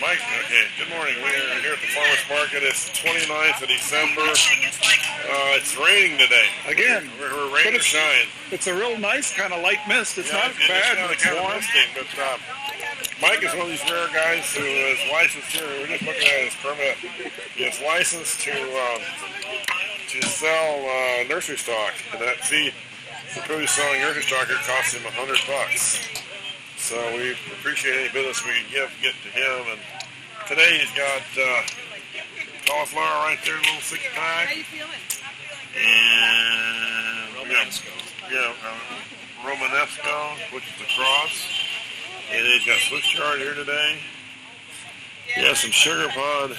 Mike, okay, good morning. We are here at the Farmers Market. It's the 29th of December. It's raining today. Again. We're rain or shine. It's a real nice kind of light mist. It's not It's bad, but it's kind of warm. misting, but Mike is one of these rare guys who is licensed here. We're just looking at his permit. He is licensed to sell nursery stock. And that fee for produce selling nursery stock here costs him $100. So we appreciate any business we can get to him. And today he's got cauliflower right there, a little 6-pack. How you feeling? And Romanesco, which is the cross. And he's got Swiss chard here today. He has some sugar pod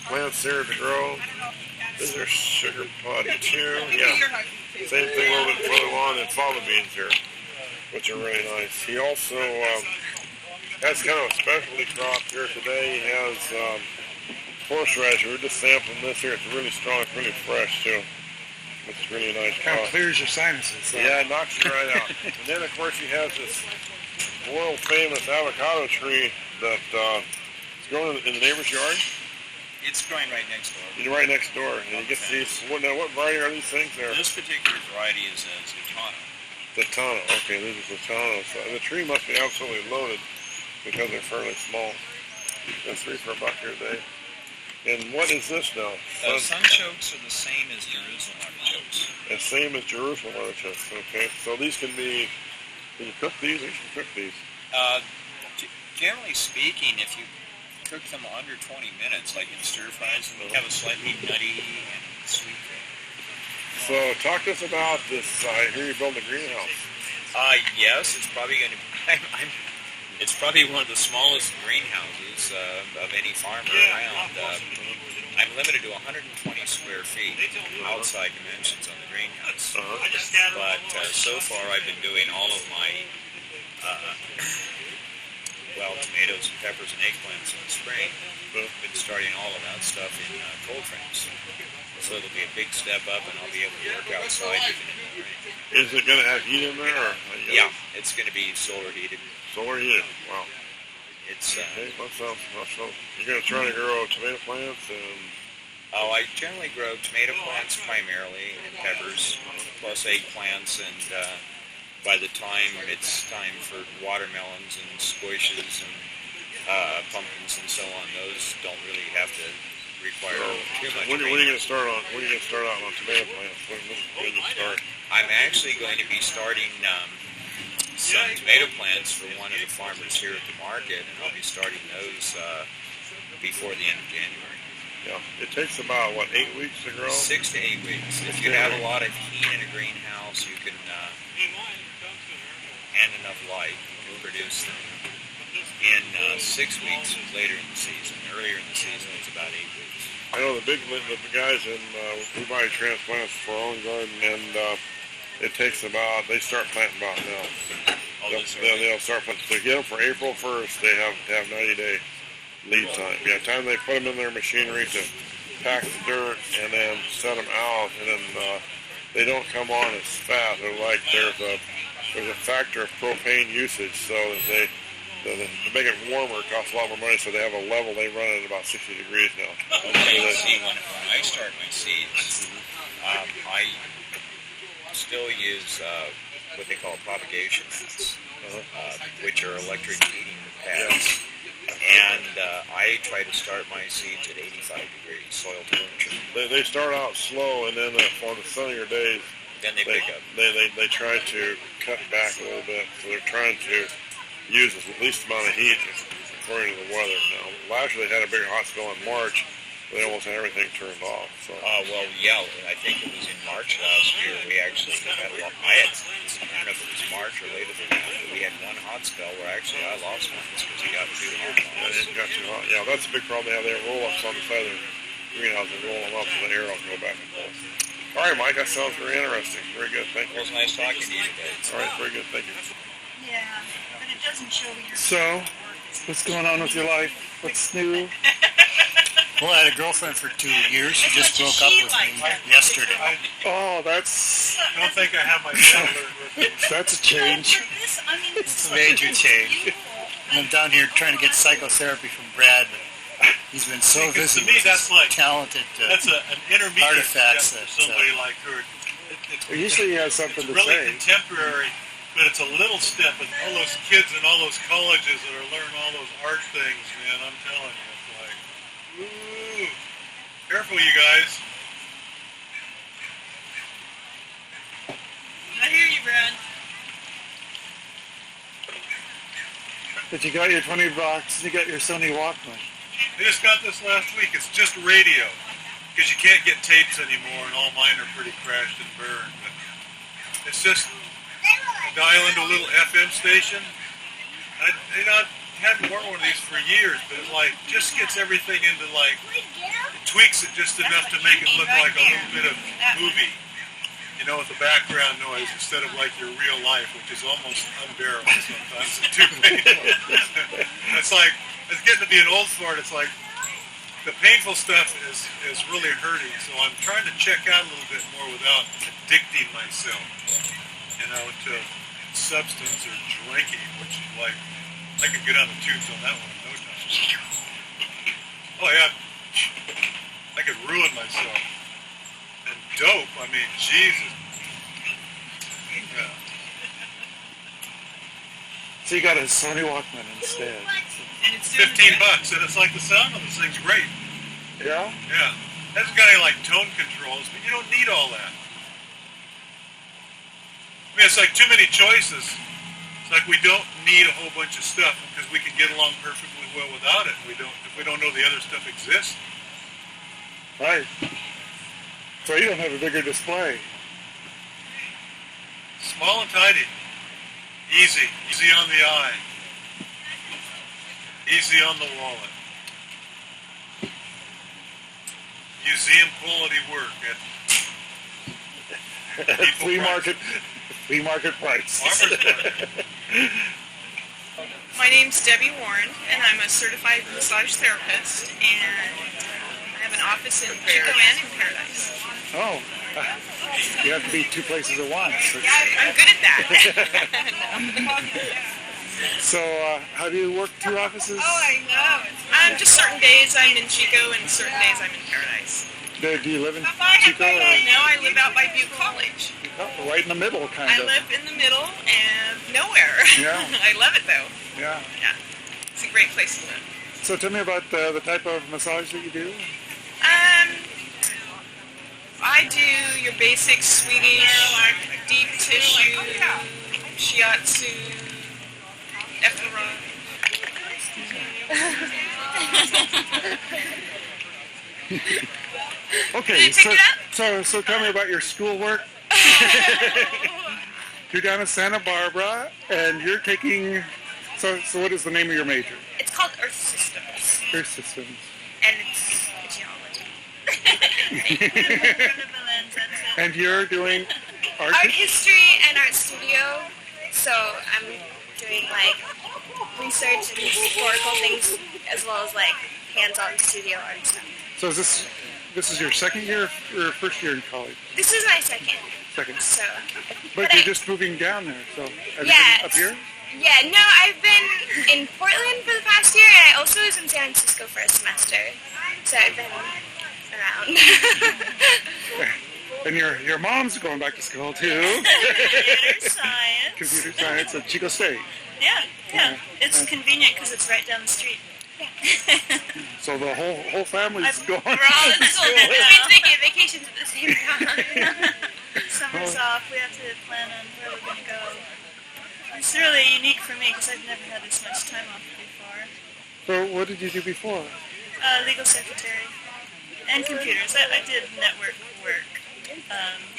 plants here to grow. These are sugar pod 2. Yeah. Same thing a little bit further along, and fava beans here, which are really nice. He also has kind of a specialty crop here today. He has horseradish. We're just sampling this here. It's really strong. It's really fresh, too. It's really nice. Kind of clears your sinuses. So. Yeah, it knocks you right out. And then, of course, he has this world-famous avocado tree that is growing in the neighbor's yard. It's growing right next door. You're right next door. And you get these. What variety are these things there? This particular variety is a Zutano. Zutano. Okay, these are Zutanos. So the tree must be absolutely loaded because they're fairly small. That's 3 for $1 here today. And what is this now? Sunchokes are the same as Jerusalem artichokes. The same as Jerusalem artichokes. Okay, so these can be. Can you cook these? You should cook these. Generally speaking, if you cook them under 20 minutes, like in stir fries, they have a slightly nutty and sweet flavor. So talk to us about this. I hear you building a greenhouse. Yes, it's probably going to be. It's probably one of the smallest greenhouses of any farmer around. I'm limited to 120 square feet outside dimensions on the greenhouse. But so far I've been doing all of my tomatoes and peppers and eggplants in the spring. Been starting all of that stuff in cold frames. So it'll be a big step up, and I'll be able to work outside even in the rain. Is it going to have heat in there? Or yeah, it's going to be solar heated. Solar heated. Wow. It's okay. You're going to try to grow tomato plants and. I generally grow tomato plants primarily and peppers, plus eggplants, and by the time it's time for watermelons and squishes and pumpkins and so on, those don't really have to require too much. When are you going to start on? When are you going to start out on tomato plants? When you start? I'm actually going to be starting some tomato plants for one of the farmers here at the market, and I'll be starting those before the end of January. Yeah, it takes about 8 weeks to grow. 6 to 8 weeks. If you have a lot of heat in a greenhouse, you can and enough light, produce them in 6 weeks later in the season. Earlier in the season, it's about 8 weeks. I know the guys in we buy transplants for our own garden, and it takes about. They start planting about now. They'll start planting. So get them for April 1st. They have 90-day. Lead time. Yeah, time they put them in their machinery to pack the dirt and then set them out, and then they don't come on as fast. They're like there's a factor of propane usage, so to make it warmer it costs a lot more money. So they have a level they run at about 60 degrees now. Okay, see, when I start my seeds, I still use what they call propagation nets, which are electric heating pads. And I try to start my seeds at 85 degrees soil temperature. They start out slow, and then on the sunnier days, then they pick up. They try to cut back a little bit, so they're trying to use the least amount of heat according to the weather. Now, last year they had a big hot spell in March. They almost had everything turned off. So. I think it was in March last year. We actually had a lot. I don't know if it was March or later than that, but we had one hot spell where actually I lost one because it got too hot. It got too hot. Yeah, that's a big problem they have. They have roll-ups on the side of the greenhouse and roll them up so the air will go back and forth. All right, Mike, that sounds very interesting. Very good. Thank you. It was nice talking to you today. All right, very good. Thank you. Yeah, but it doesn't show your... So, what's going on with your life? What's new? Well, I had a girlfriend for 2 years. She just broke up with me yesterday. Oh, that's... I don't think I have my calendar with me. That's a change. It's a major change. And I'm down here trying to get psychotherapy from Brad, but he's been so Because busy to me, with that's his like talented that's an intermediate artifacts step that, for somebody like her. It's Usually he has something to really say. contemporary, but it's a little step. And all those kids in all those colleges that are learning all those art things, man, I'm telling you, it's like, ooh, careful, you guys. I hear you, Brad. But you got your 20 bucks, you got your Sony Walkman. I just got this last week. It's just radio. Because you can't get tapes anymore, and all mine are pretty crashed and burned. But it's just dial into a little FM station. I hadn't worn one of these for years, but it like just gets everything into like, it tweaks it just enough to make it look like a little bit of movie. You know, with the background noise instead of like your real life, which is almost unbearable sometimes. It's too painful. It's like, it's getting to be an old fart. It's like, the painful stuff is really hurting, so I'm trying to check out a little bit more without addicting myself, you know, to substance or drinking, which is like, I could get on the tubes on that one in no time. Oh yeah, I could ruin myself. And dope, I mean, Jesus. Yeah. So you got a Sony Walkman instead. And it's doing $15, and it's like the sound of this thing's great. Yeah? Yeah. That's got any like tone controls, but you don't need all that. I mean, it's like too many choices. It's like we don't need a whole bunch of stuff because we can get along perfectly well without it. If we don't know the other stuff exists. Right. So you don't have a bigger display. Small and tidy. Easy. Easy on the eye. Easy on the wallet. Museum quality work at Flea market price. farmers market. My name's Debbie Warren, and I'm a certified massage therapist, and I have an office in Chico and in Paradise. Oh. You have to be two places at once. I'm good at that. So how do you work two offices? Just certain days I'm in Chico, and certain days I'm in Paradise. Do you live in Chico? Or? No, I live out by Butte College. Oh, right in the middle, kind I of. live in the middle and nowhere. Yeah. I love it, though. Yeah. Yeah. It's a great place to live. So tell me about the type of massage that you do. I do your basic Swedish, deep tissue, shiatsu, ephora. Okay, Did you pick it up? so tell me about your schoolwork. You're down in Santa Barbara, and you're taking. So what is the name of your major? It's called Earth Systems, Earth Systems. and it's geology. And you're doing art. Art history and art studio. So I'm doing like research and historical things as well as like hands-on studio art and stuff. So this is your second year or first year in college? This is my second. Second. So, But you're just moving down there, so have you Yeah, been up here? yeah, no, I've been in Portland for the past year, and I also was in San Francisco for a semester. So I've been around. And your mom's going back to school too. Computer science. Computer science at Chico State. Yeah. It's convenient because it's right down the street. So the whole family's going. We're all in school. We're taking vacations at the same time. Summer's off. We have to plan on where we're going to go. It's really unique for me because I've never had this much time off before. So what did you do before? Legal secretary and computers. I did network work,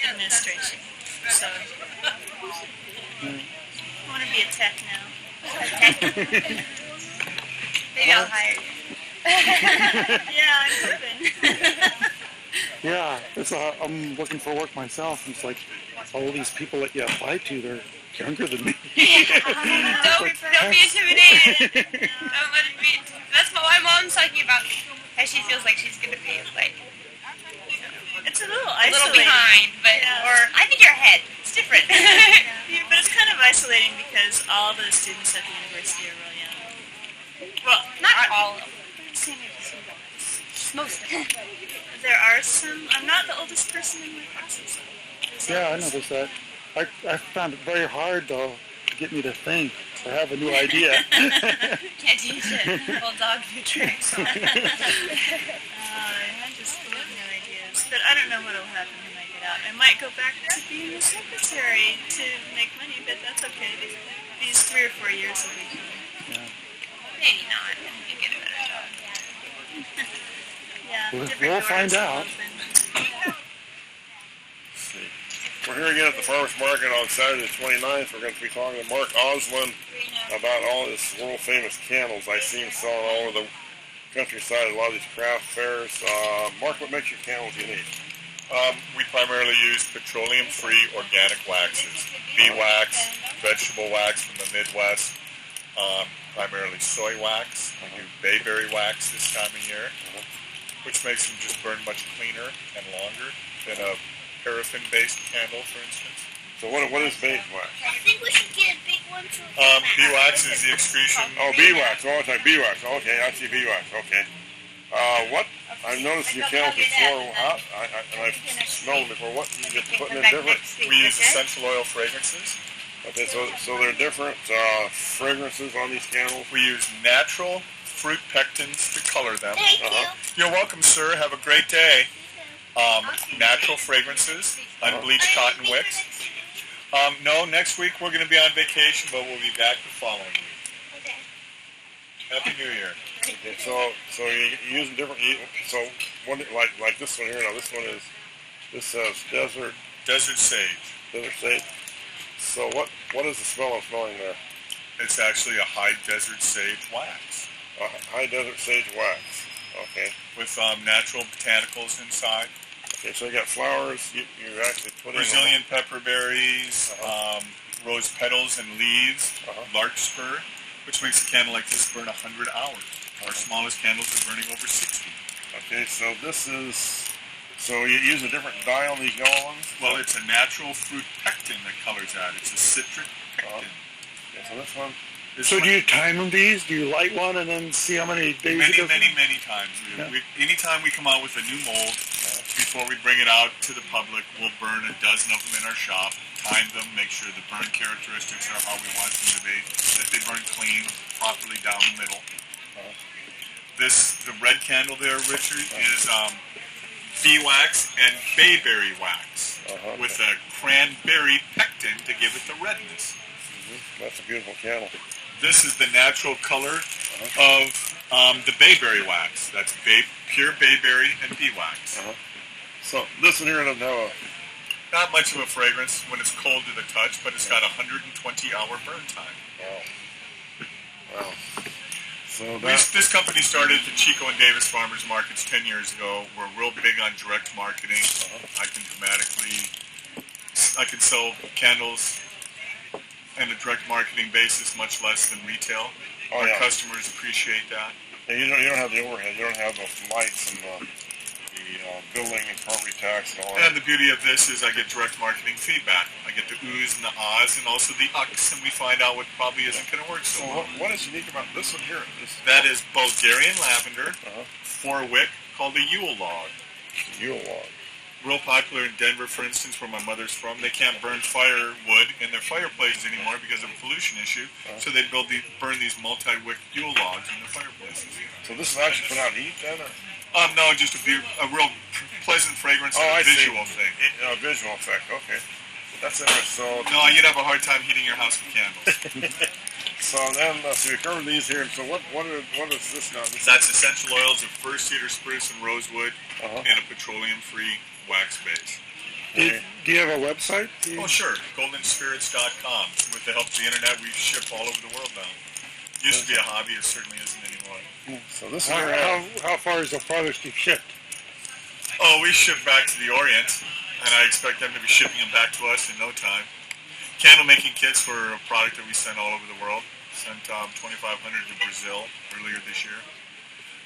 administration. So I want to be a tech now. Maybe I'll hire you. Yeah, I'm hoping. Yeah, I'm looking for work myself. It's like all these people that you apply to, they're younger than me. Don't be intimidated. Don't let it be. That's what my mom's talking about. How she feels like she's gonna be like It's a little a isolating. little behind, but Yeah. or I think you're ahead. It's different. Yeah, but it's kind of isolating because all the students at the university are real young. Well, Not all of them. Most of them. there are some. I'm not the oldest person in my classes. Yeah, I noticed that. I found it very hard, though, to get me to think. I have a new idea. Can't teach it. Old dog new tricks. I just love new ideas. But I don't know what will happen when I get out. I might go back to being a secretary to make money, but that's okay. These 3 or 4 years will be fun. Maybe not. You get a better job. Yeah, We'll different find doors out. open. We're here again at the farmers market on Saturday the 29th. We're going to be talking to Mark Oslin about all his world famous candles. I see him selling all over the countryside at a lot of these craft fairs. Mark, what makes your candles unique? We primarily use petroleum-free organic waxes, beeswax, vegetable wax from the Midwest, primarily soy wax. We do bayberry wax this time of year, which makes them just burn much cleaner and longer than a paraffin-based candle, for instance. So what is beeswax? I think we should get a big one to Beeswax is the excretion. Oh, beeswax. Oh, it's like beeswax. Okay, I see beeswax. Okay. What? I've noticed your candles before. I've smelled them before. What? You're putting in different? We use essential oil fragrances. Okay, so there are different fragrances on these candles. We use natural fruit pectins to color them. Thank you. You're welcome, sir. Have a great day. Natural fragrances, unbleached cotton wicks. No, next week we're going to be on vacation, but we'll be back the following week. Okay. Happy New Year. Okay, so you're using different. So one like this one here. Now this one says desert Sage. sage. So what is the smell I'm smelling there? It's actually a high desert sage wax High desert sage wax. Okay. with natural botanicals inside. Okay, so you got flowers. You actually put Brazilian pepper berries, rose petals and leaves, larkspur, which makes a candle like this burn 100 hours. Our smallest candles are burning over 60. Okay, so this is. So you use a different dye on these yellow ones? Well, it's a natural fruit pectin that colors that. It's a citric pectin. Okay, so this one. So do you time them these? Do you light one and then see how many days it does? Many times. Anytime we come out with a new mold, before we bring it out to the public, we'll burn a dozen of them in our shop, time them, make sure the burn characteristics are how we want them to be, that they burn clean, properly down the middle. The red candle there, Richard, is bee wax and bayberry wax with a cranberry pectin to give it the redness. That's a beautiful candle. This is the natural color of the bayberry wax. That's pure bayberry and bee wax. So this one here doesn't have Not much of a fragrance when it's cold to the touch, but it's got a 120-hour burn time. Wow. So This company started at the Chico and Davis Farmers Markets 10 years ago. We're real big on direct marketing. I can sell candles on a direct marketing basis much less than retail. Our customers appreciate that. Yeah, you don't have the overhead. You don't have those lights and the building and property tax and all that. And the beauty of this is I get direct marketing feedback. I get the oohs and the ahs and also the ucks, and we find out what probably isn't going to work so well. What is unique about this one here? That is Bulgarian lavender, 4-wick, called a Yule log. Yule log. Real popular in Denver, for instance, where my mother's from. They can't burn firewood in their fireplaces anymore because of a pollution issue, so they burn these multi-wick Yule logs in their fireplaces. So this is actually put out heat then? Or? No, just a real pleasant fragrance and a visual thing. A visual effect, okay. That's interesting. So, no, you'd have a hard time heating your house with candles. So then, so we covered these here. So what is this now? That's essential oils of fir, cedar, spruce, and rosewood in a petroleum-free wax base. Do you have a website? Oh, sure. GoldenSpirits.com. With the help of the internet, we ship all over the world now. Used to be a hobby. It certainly isn't anymore. So this is how far is the farthest you've shipped? Oh, we ship back to the Orient, and I expect them to be shipping them back to us in no time. Candle making kits were a product that we sent all over the world. Sent 2,500 to Brazil earlier this year.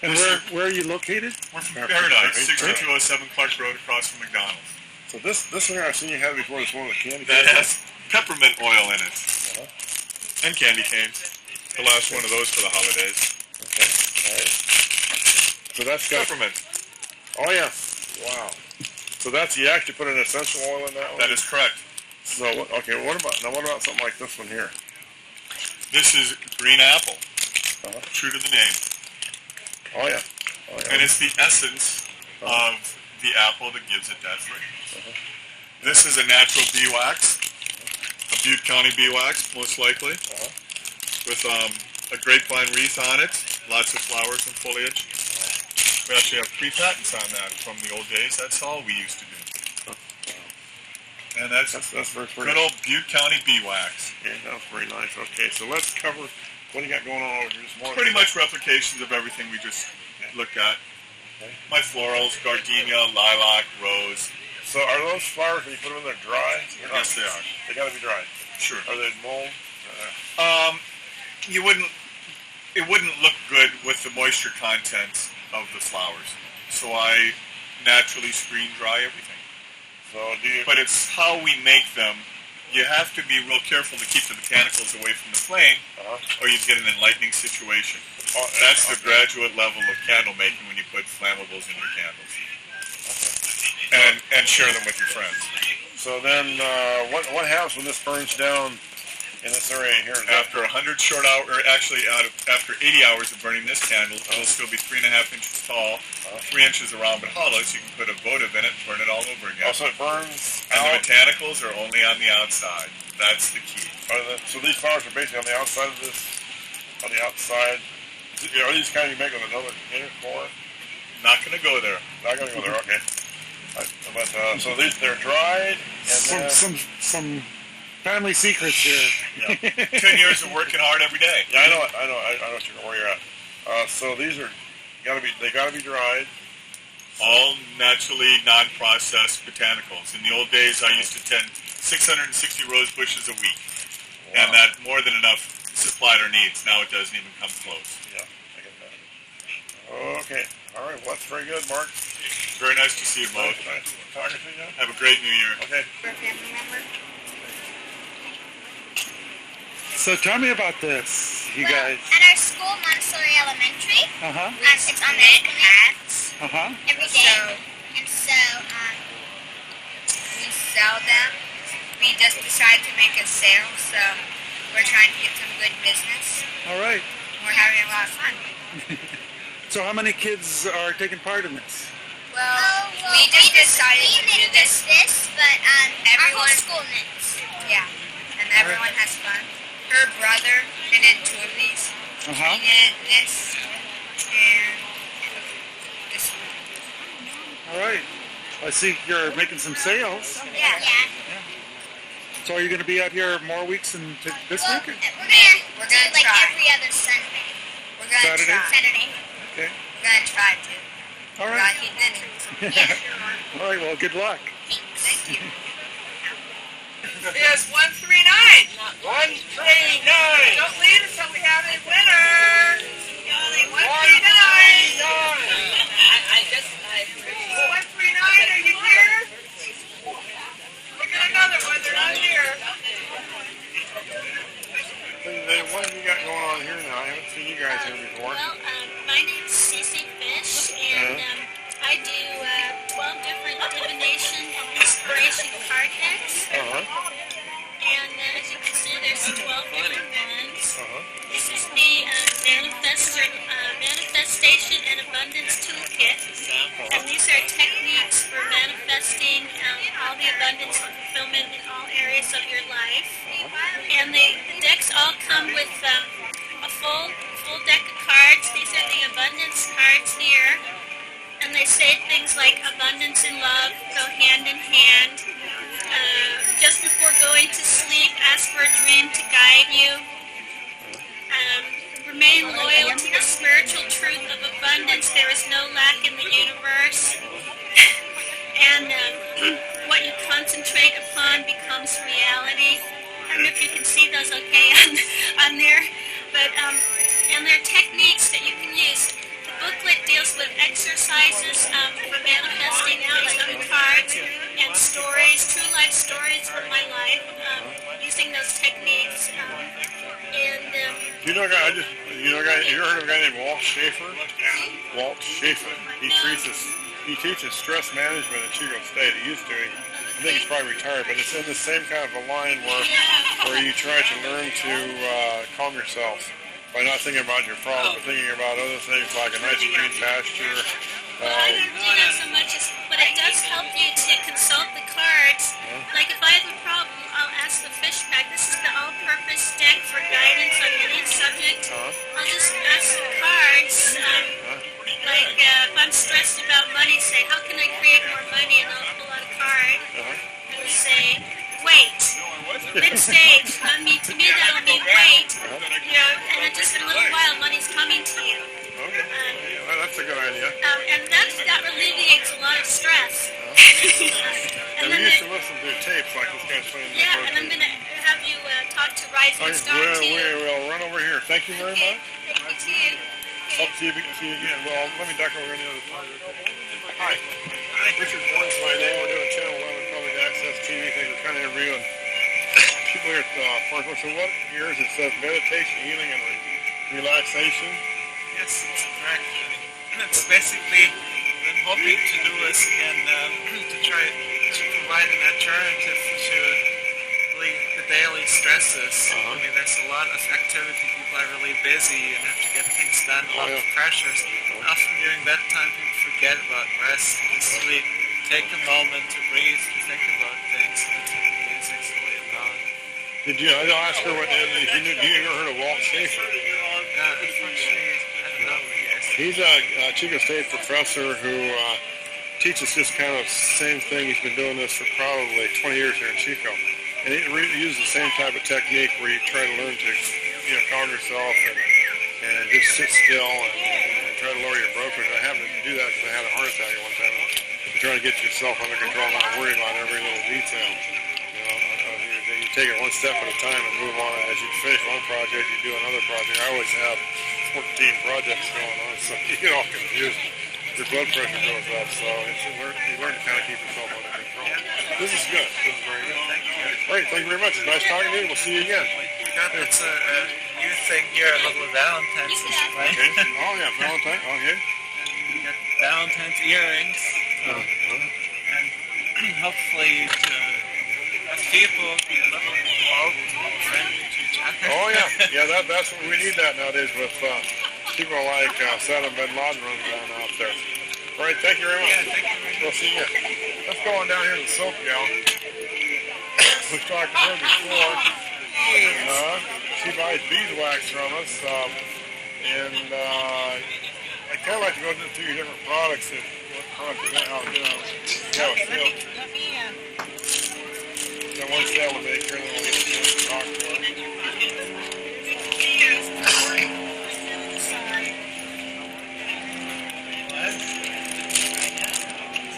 And where are you located? We're from Paradise, 6207 Clark Road across from McDonald's. So this one I've seen you have before. This one with candy that canes. has peppermint oil in it. And candy canes. The last one of those for the holidays. All right. So that's got. Peppermint. Oh yeah. Wow. So that's you actually put an essential oil in that one. That is correct. So okay. What about something like this one here? This is green apple. Uh-huh. True to the name. Oh yeah. Oh yeah. And it's the essence of the apple that gives it that flavor. This is a natural beeswax, a Butte County beeswax, most likely, with a grapevine wreath on it, lots of flowers and foliage. We actually have pre-patents on that from the old days. That's all we used to do. And that's very good old Butte County beeswax. Yeah, that's very nice. Okay, so let's cover what do you got going on over here this morning. Pretty much replications of everything we just looked at. Okay. My florals, gardenia, lilac, rose. So are those flowers when you put them in there dry? Yes, they are. They got to be dry. Sure. Are they mold? It wouldn't look good with the moisture content of the flowers. So I naturally screen dry everything. So do you? But it's how we make them. You have to be real careful to keep the botanicals away from the flame, or you get an enlightening situation. That's the graduate level of candle making when you put flammables in your candles. And share them with your friends. So then, what happens when this burns down in this area here? After 100 short hours, or actually after 80 hours of burning this candle, it'll still be 3.5 inches tall, 3 inches around but hollow, so you can put a votive in it and burn it all over again. Oh, so it burns And out? the botanicals are only on the outside. That's the key. So these flowers are basically on the outside of this, on the outside. Are these kind you make with another inner core? Not going to go there. Not going to go there, okay. But so they're dried, and some family secrets here. Yeah. 10 years of working hard every day. Yeah, I know where you're at. So these are they gotta be dried. All naturally non-processed botanicals. In the old days, I used to tend 660 rose bushes a week, and that more than enough supplied our needs. Now it doesn't even come close. Yeah, I get that. Okay, all right. Well, that's very good, Mark. Very nice to see you both. Nice talking to you. Have a great New Year. Okay. For a family member. So tell me about this, you guys. At our school, Montessori Elementary, Uh-huh. it's on the hats Uh-huh. every day. And so, we sell them. We just decided to make a sale, so we're trying to get some good business. All right. We're having a lot of fun. So how many kids are taking part in this? Well, we just decided to do this, but everyone, our whole school knits. Yeah, and everyone has fun. Her brother knitted 2 of these. Uh-huh. He knitted this and this one. All right. I see you're making some sales. Yeah. So are you going to be out here more weeks than this week? We're gonna like try. Every other Sunday. We're gonna Saturday? try. Saturday. Okay. We're gonna try to. All We're right. gonna keep knitting. All right. Well, good luck. Thank you. It's 139. 139. Don't leave until we have a winner. 139. I 139, are you here? We got another one. They're not here. What have you got going on here now? I haven't seen you guys here before. Well, my name's Cece Fish, and I do 12 different divination and inspiration card decks. And as you can see, there's 12 different ones. This is the Manifestation and Abundance Toolkit. And these are techniques for manifesting all the abundance and fulfillment in all areas of your life. And the decks all come with a full deck of cards. These are the abundance cards here. And they say things like abundance and love go hand in hand. Just before going to sleep, ask for a dream to guide you. Remain loyal to the spiritual truth of abundance. There is no lack in the universe. And what you concentrate upon becomes reality. I don't know if you can see those okay on there. But, and there are techniques that you can use. The booklet deals with exercises for manifesting out cards and stories, true life stories of my life, using those techniques. And You know a guy? You heard of a guy named Walt Schaefer? Walt Schaefer. He teaches stress management at Chico State. He used to. I think he's probably retired, but it's in the same kind of a line where you try to learn to calm yourself by not thinking about your problem, but thinking about other things like a nice green pasture. well, I don't do that so much, but it does help you to consult the cards. Like if I have a problem, I'll ask the fish pack. This is the all-purpose deck for guidance on any subject. I'll just ask the cards. Like if I'm stressed about money, say, how can I create more money? And I'll pull out a card and say, wait. Mid-stage, to me that'll mean wait. And then just in a little while, money's coming to you. Okay. That's a good idea. And that alleviates a lot of stress. And we used to listen to tapes like this guy's playing. Yeah, and I'm going to have you talk to Rising Star too. We'll run over here. Thank you very much. Thank you to you. Hope to see you again. Well, let me duck over on the other side. Hi. Richard Boyne's my name. We're doing Channel 11 Public Access TV thing. We're kind of interviewing people here at Fargo. So what yours it says meditation, healing, and relaxation? Yes, it's correct. It's basically, I'm hoping to do this again to try to provide an alternative to really the daily stresses. I mean, there's a lot of activity. People are really busy and have to get things done. A lot of pressures. Often during that time, people forget about rest. Just really take a moment to breathe, to think about things, and to take the music's really about it. I'll ask her what, you ever heard of Walt Schaefer? Unfortunately, I don't know who he is. He's a Chico State professor who teaches this kind of same thing. He's been doing this for probably 20 years here in Chico. And he uses the same type of technique where you try to learn to calm yourself and just sit still and try to lower your blood pressure. I happened to do that because I had a heart attack at one time. You're trying to get yourself under control, not worry about every little detail. You take it one step at a time and move on. As you finish one project, you do another project. I always have 14 projects going on, so you get all confused. Your blood pressure goes up, so you learn to kind of keep yourself under control. This is good. This is very good. Great, thank you very much. It's nice talking to you. We'll see you again. It's a new thing here, a little Valentine's. Right? Okay. Oh, yeah, Valentine. Okay. You got Valentine's earrings. And hopefully people be a little more friendly to each other. Oh, yeah. Yeah, that's what we need that nowadays with people like Saddam bin Laden running around out there. All right, thank you very much. Yeah, thank you very much. We'll see you. Let's go on down here to the soap gal. We've talked to her before. She buys beeswax from us, and I kind of like to go through your different products that got one sale to make here, and then we'll get a chance to talk to her.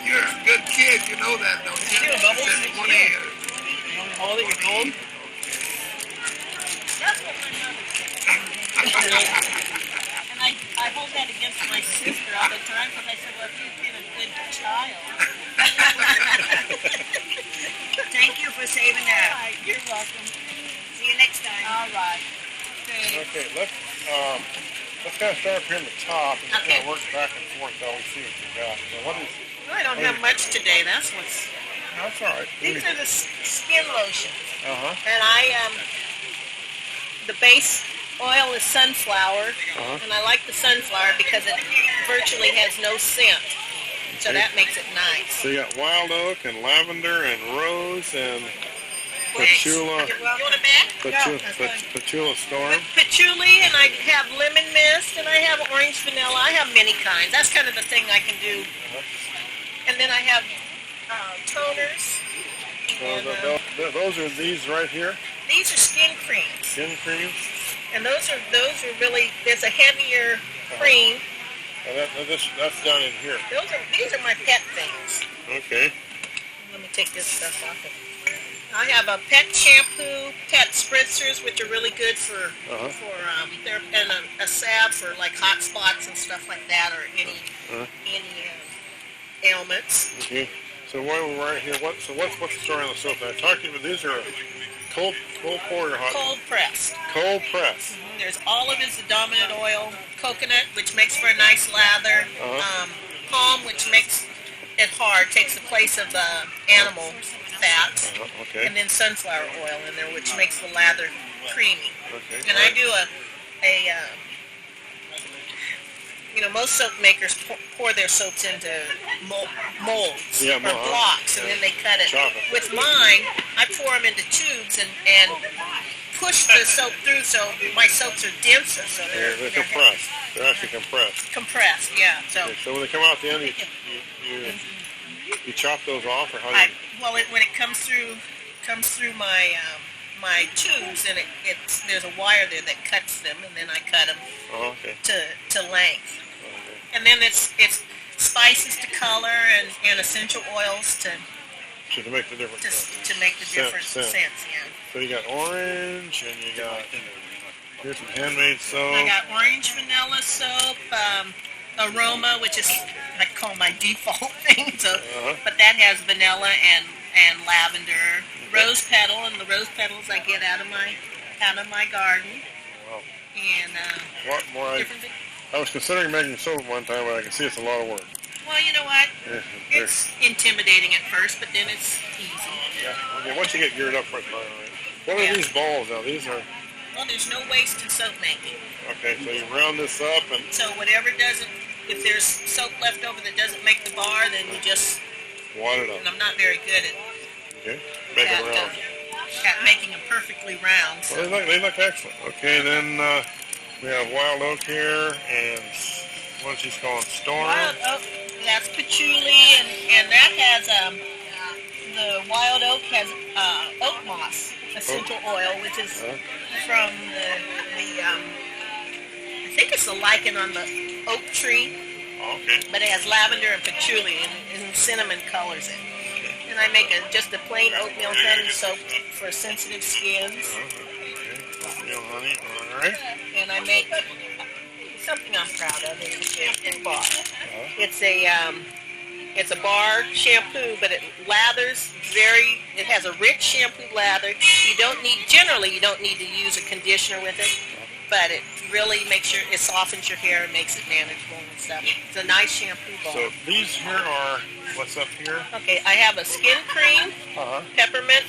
You're a good kid, you know that, don't you? Yeah, Bubbles. Said 20 years. You want to hold it? You're cold? And I hold that against my sister all the time because I said, well, if you've been a good child. Thank you for saving that. All right, you're welcome. See you next time. All right. Okay, let's kind of start up here in the top and just kind of work back and forth while we see what you got. So what is? Well, I don't have much today. That's what's. No, that's all right. These are the skin lotions. Uh-huh. And the base oil is sunflower, and I like the sunflower because it virtually has no scent. So that makes it nice. So you got wild oak and lavender and rose and patchouli. You want it back? Patchouli storm. Patchouli, and I have lemon mist, and I have orange vanilla. I have many kinds. That's kind of the thing I can do. And then I have toners. So those are these right here? These are skin creams. Skin creams? And those are really, there's a heavier cream. And that's down in here. These are my pet things. Okay. Let me take this stuff off. I have a pet shampoo, pet spritzers, which are really good for and a salve for like hot spots and stuff like that, or any ailments. Okay. So while we're right here, what's the story on the soap? I talked to you, but these are cold poured or hot? Cold pressed. Cold pressed. There's olive is the dominant oil, coconut, which makes for a nice lather, palm, which makes it hard, takes the place of the animal fats, Okay. and then sunflower oil in there, which makes the lather creamy. Okay. And I do most soap makers pour their soaps into molds or blocks, and then they cut it. With mine, I pour them into tubes and push the soap through, so my soaps are denser. So they're compressed. They're actually compressed. Compressed, yeah. So, okay, so when they come out the end, you chop those off, or how do you? When it comes through my my tubes, and there's a wire there that cuts them, and then I cut them to length. And then it's spices to color and essential oils to make the difference. To make the different scents, yeah. So you got orange, and you got here's some handmade soap. I got orange vanilla soap, aroma, which is I call my default thing. So, but that has vanilla and lavender, rose petal, and the rose petals I get out of my garden. Wow. And what more? Different things. I was considering making soap one time, but I can see it's a lot of work. Well, you know what? It's intimidating at first, but then it's easy. Yeah. Okay. Once you get geared up for it, what are these balls now? These are. Well, there's no waste in soap making. Okay, so you round this up and. So whatever if there's soap left over that doesn't make the bar, then you just. Wad it up. And I'm not very good at. Okay. Make it round. At making them perfectly round. So. Well, they look excellent. Okay, then we have wild oak here, and what is she calling? Storm. Wild oak. That's patchouli, and that has the wild oak has oak moss essential oil, which is from the I think it's the lichen on the oak tree. Okay. But it has lavender and patchouli and cinnamon colors in it. And I make just a plain oatmeal honey soap for sensitive skins. Oatmeal honey, all right. And I make something I'm proud of. It's a shampoo bar. It's a bar shampoo, but it lathers it has a rich shampoo lather. Generally you don't need to use a conditioner with it, but it really it softens your hair and makes it manageable and stuff. It's a nice shampoo bar. So these here are, what's up here? Okay, I have a skin cream, peppermint,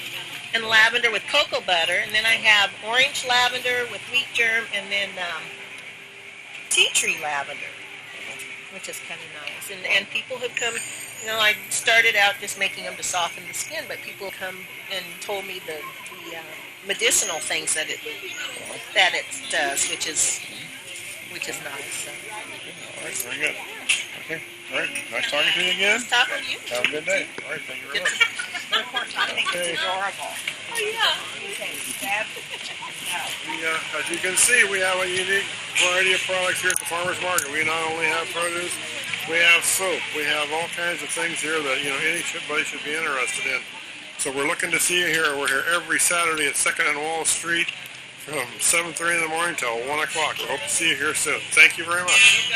and lavender with cocoa butter, and then I have orange lavender with wheat germ, and then tea tree lavender, which is kind of nice. And people have come, I started out just making them to soften the skin, but people have come and told me the medicinal things that it does, which is nice. So. All right, very good. Okay, all right. Nice talking to you again. Nice talking to you. Have a good day. All right, thank you very much. Okay. Adorable. Oh, yeah. As you can see, we have a unique variety of products here at the Farmers Market. We not only have produce, we have soap. We have all kinds of things here that anybody should be interested in. So we're looking to see you here. We're here every Saturday at 2nd and Wall Street from 7:30 in the morning till 1 o'clock. We hope to see you here soon. Thank you very much.